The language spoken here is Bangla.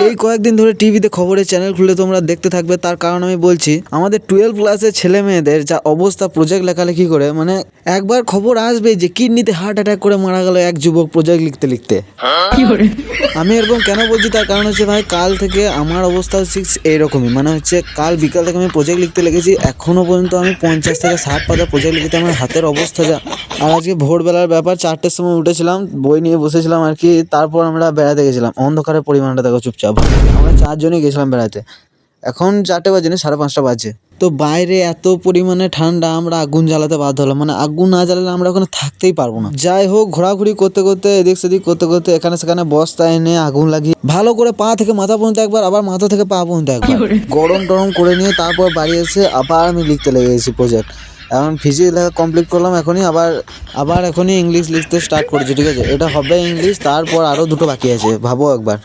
এই কয়েকদিন ধরে টিভিতে খবরের চ্যানেল খুলে তোমরা দেখতে থাকবে, তার কারণ আমি বলছি। আমাদের 12 ক্লাসের ছেলে মেয়েদের যা অবস্থা প্রজেক্ট লেখালেখি করে, মানে একবার খবর আসবে যে কিডনিতে হার্ট অ্যাটাক করে মারা গেল এক যুবক প্রজেক্ট লিখতে লিখতে। আমি এরকম কেন বলছি তার কারণ হচ্ছে ভাই, কাল থেকে আমার অবস্থা হচ্ছে এইরকমই। মানে হচ্ছে কাল বিকাল থেকে আমি প্রজেক্ট লিখতে লেগেছি, এখনো পর্যন্ত আমি 50 থেকে 60 পাতা প্রজেক্ট লিখতে আমার হাতের অবস্থা যা। আর আজকে ভোরবেলার ব্যাপার, 4টের সময় উঠেছিলাম, বই নিয়ে বসেছিলাম আর কি। তারপর আমরা বেড়াতে গেছিলাম। অন্ধকারের পরিমাণটা দেখো চুপচাপ, আমরা 4 জনই গেছিলাম বেড়াতে। এখন 4টে বাজে না, 5:30 বাজে। তো বাইরে এত পরিমাণে ঠান্ডা, আমরা আগুন জ্বালাতে বাধ্য হলাম। মানে আগুন না জ্বালালে আমরা ওখানে থাকতেই পারবো না। যাই হোক, ঘোরাঘুরি করতে করতে এদিক সেদিক করতে করতে এখানে সেখানে বস্তা এনে আগুন লাগিয়ে ভালো করে পা থেকে মাথা পর্যন্ত একবার, আবার মাথা থেকে পা পর্যন্ত একবার গরম টরম করে নিয়ে তারপর বাড়ি এসে আবার আমি লিখতে লেগে গেছি প্রজেক্ট। এখন ফিজিক্স লেখা কমপ্লিট করলাম, এখনই আবার এখনই ইংলিশ লিখতে স্টার্ট করেছি। ঠিক আছে, এটা হবে ইংলিশ, তারপর আরও 2টো বাকি আছে, ভাবো একবার।